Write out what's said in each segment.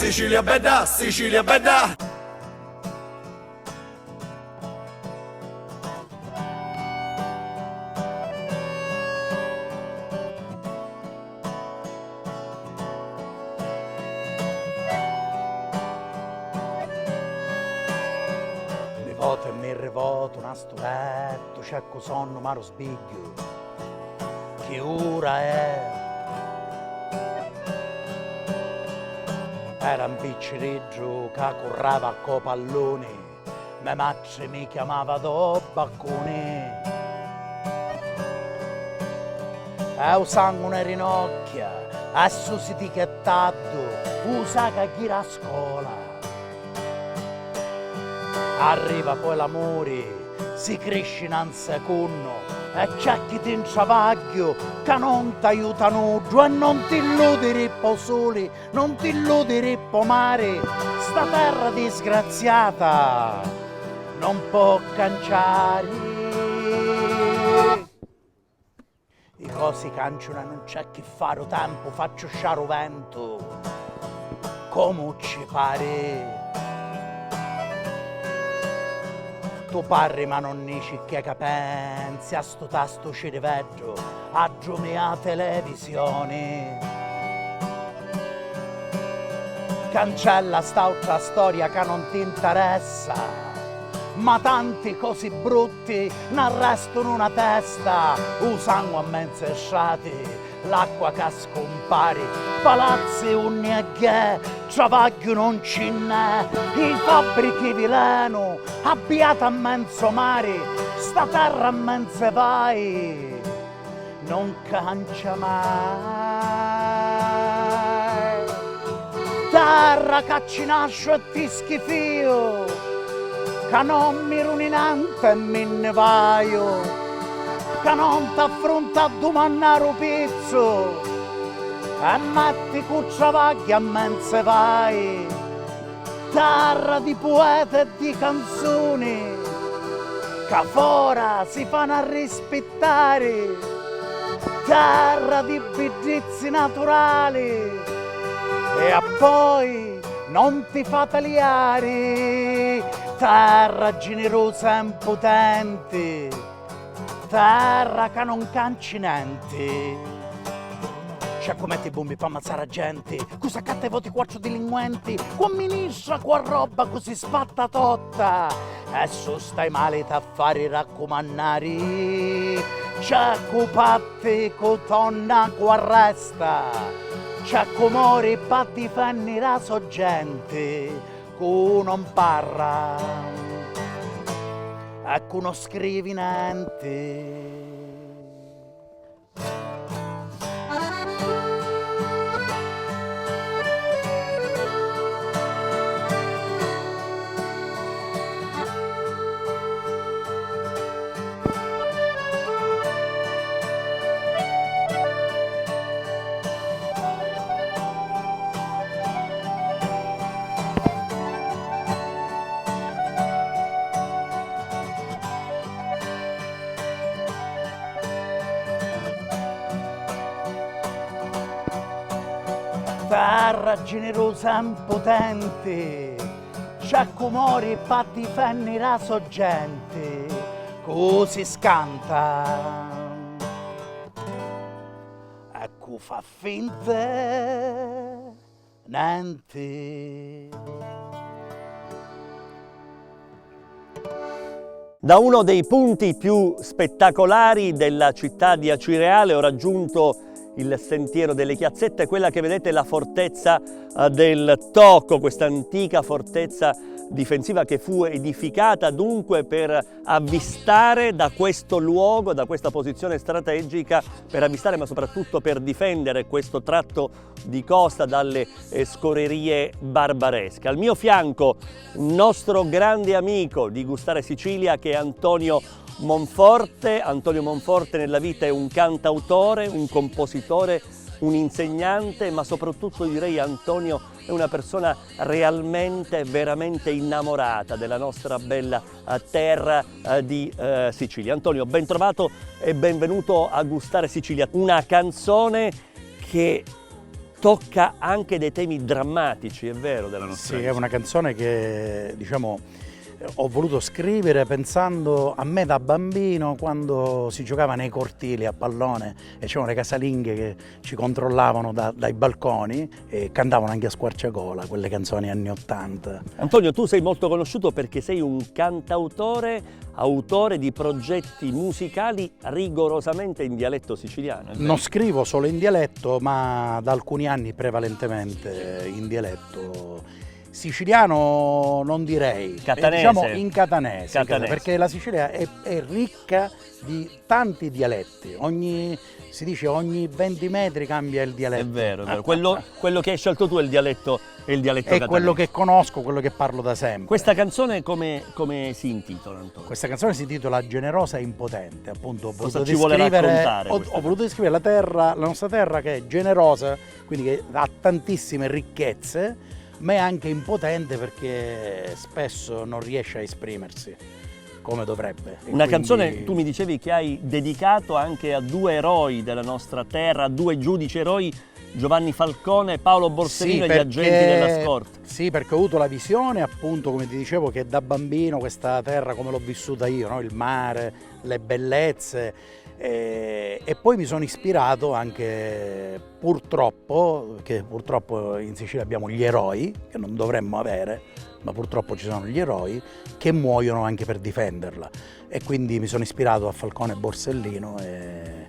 Sicilia bella, Sicilia bella. Mi voto e mi rivoto, una stuletto, cerco sonno ma lo sbiglio. Che ora è? Era un picciriggio che correva a pallone, mia madre mi chiamava do baccone. E un sangue ne rinocchia, adesso si etichettato, usa che chi a scuola. Arriva poi l'amore, si cresce in un secondo, e c'è chi ti inciavaglio che non ti aiuta nudo e non ti illudere po' sole, non ti illudere po' mare, sta terra disgraziata non può canciare. I cosi canciano e non c'è chi fare, tempo faccio sciaro vento, come ci pare. Tu parli ma non dici che pensi a sto tasto ci riveggio a giumia televisione. Cancella st'altra storia che non ti interessa, ma tanti così brutti n'arrestano una testa, un sangue a mezze esciati, l'acqua che scompari, palazzi unni e ghe, travaglio non ce n'è, i fabbrichi di leno, abbiata a mezzo mare, sta terra a mezze vai, non cancia mai. Terra che ci nasce e ti schifio, che non mi runinante e me ne vaio, che non t'affronta a domandare un pizzo e metti cucciavaglia a mense vai. Terra di poete e di canzoni che fora si fanno a rispettare, terra di bellezze naturali e a poi non ti fa tagliare, terra generosa e impotente, terra che non canci niente. C'è come ti bombi per ammazzare la gente, cosa catte voti quattro delinquenti, qua ministra qua roba così sfatta totta, e so stai male a fare raccomandare, c'è cupatti cotonna qua resta, c'è comori per difendere la gente, cu non parla, e cu non scrivi niente. Terra generosa e impotente, c'è comori per difendere la sua gente, così scanta, e cu fa finta niente. Da uno dei punti più spettacolari della città di Acireale ho raggiunto il sentiero delle Chiazzette, quella che vedete è la fortezza del Tocco, questa antica fortezza difensiva che fu edificata dunque per avvistare da questo luogo, da questa posizione strategica, per avvistare ma soprattutto per difendere questo tratto di costa dalle scorrerie barbaresche. Al mio fianco un nostro grande amico di Gustare Sicilia che è Antonio Monforte. Antonio Monforte nella vita è un cantautore, un compositore, un insegnante, ma soprattutto direi Antonio è una persona realmente, veramente innamorata della nostra bella terra di Sicilia. Antonio, ben trovato e benvenuto a Gustare Sicilia. Una canzone che tocca anche dei temi drammatici, è vero, della nostra Sì, è isola. una canzone che, diciamo, ho voluto scrivere pensando a me da bambino quando si giocava nei cortili a pallone e c'erano le casalinghe che ci controllavano dai balconi e cantavano anche a squarciagola quelle canzoni anni '80. Antonio, tu sei molto conosciuto perché sei un cantautore, autore di progetti musicali rigorosamente in dialetto siciliano. è vero? Non scrivo solo in dialetto, ma da alcuni anni prevalentemente in dialetto siciliano, non direi, Catanese. diciamo in catanese, Catanese. perché la Sicilia è ricca di tanti dialetti, si dice ogni 20 metri cambia il dialetto. È vero, è vero. Quello che hai scelto tu è il dialetto È quello catanese. che conosco, quello che parlo da sempre. Questa canzone come si intitola, Antonio? Questa canzone si intitola Generosa e impotente, appunto ho Cosa voluto ci vuole raccontare ho questa voluto descrivere la terra, la nostra terra che è generosa, quindi che ha tantissime ricchezze, ma è anche impotente perché spesso non riesce a esprimersi come dovrebbe. E Una quindi- canzone, tu mi dicevi, che hai dedicato anche a due eroi della nostra terra, a due giudici eroi, Giovanni Falcone e Paolo Borsellino, Sì, gli agenti della scorta. Sì, perché ho avuto la visione, appunto, come ti dicevo, che da bambino questa terra come l'ho vissuta io, no? Il mare, le bellezze, e poi mi sono ispirato anche, purtroppo, che purtroppo in Sicilia abbiamo gli eroi, che non dovremmo avere, ma purtroppo ci sono gli eroi, che muoiono anche per difenderla. E quindi mi sono ispirato a Falcone e Borsellino e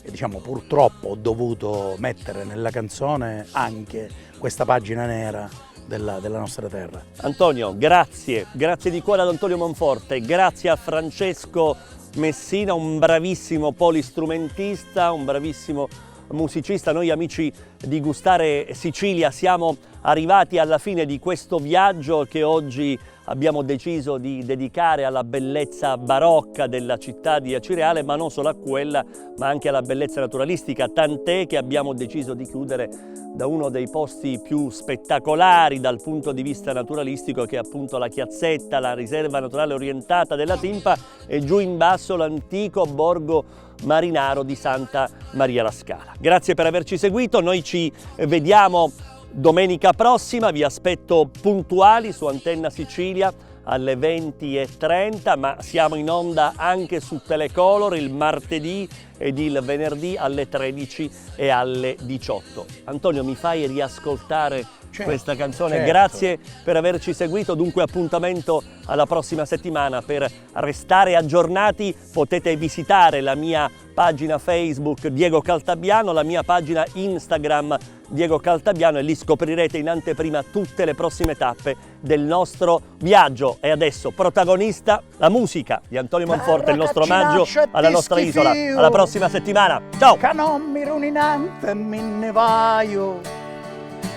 diciamo purtroppo ho dovuto mettere nella canzone anche questa pagina nera della nostra terra. Antonio, grazie di cuore ad Antonio Monforte, grazie a Francesco Messina, un bravissimo polistrumentista, un bravissimo musicista. Noi amici di Gustare Sicilia siamo arrivati alla fine di questo viaggio che oggi abbiamo deciso di dedicare alla bellezza barocca della città di Acireale, ma non solo a quella, ma anche alla bellezza naturalistica, tant'è che abbiamo deciso di chiudere da uno dei posti più spettacolari dal punto di vista naturalistico, che è appunto la Chiazzetta, la riserva naturale orientata della Timpa, e giù in basso l'antico borgo marinaro di Santa Maria la Scala. Grazie per averci seguito, noi ci vediamo domenica prossima, vi aspetto puntuali su Antenna Sicilia alle 20:30, ma siamo in onda anche su Telecolor il martedì ed il venerdì alle 13 e alle 18. Antonio, mi fai riascoltare questa canzone? Certo. Grazie per averci seguito, dunque appuntamento alla prossima settimana. Per restare aggiornati potete visitare la mia pagina Facebook Diego Caltabiano, la mia pagina Instagram Diego Caltabiano, e lì scoprirete in anteprima tutte le prossime tappe del nostro viaggio. E adesso protagonista la musica di Antonio Monforte, il nostro omaggio alla nostra isola. Alla prossima settimana, ciao! Che non mi runinante e me ne vaio,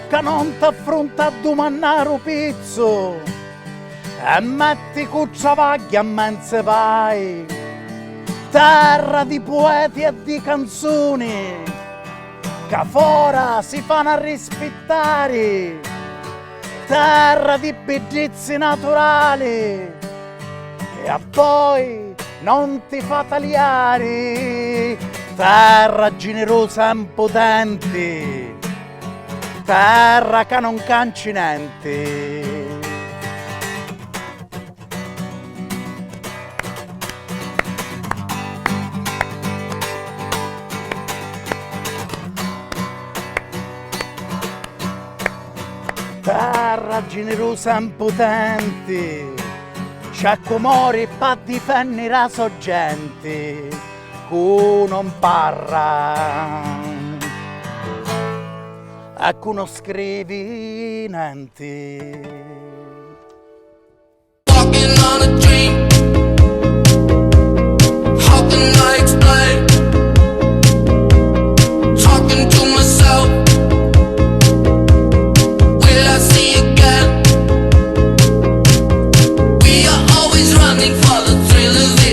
che non t'affronta a domandare un pizzo, e metti cucciavaglia a mense vai, terra di poeti e di canzoni, che fora si fanno a rispettare, terra di bellezze naturali, e poi non ti fa tagliare, terra generosa e impotente, terra che non canci niente. Terra generosa e impotente, c'è comori pa difendere la sorgente, cu non parla, e cu non scrivi niente. Walking on a dream. How can I explain? Talking to myself. Will I see again? We are always running for the thrill of it.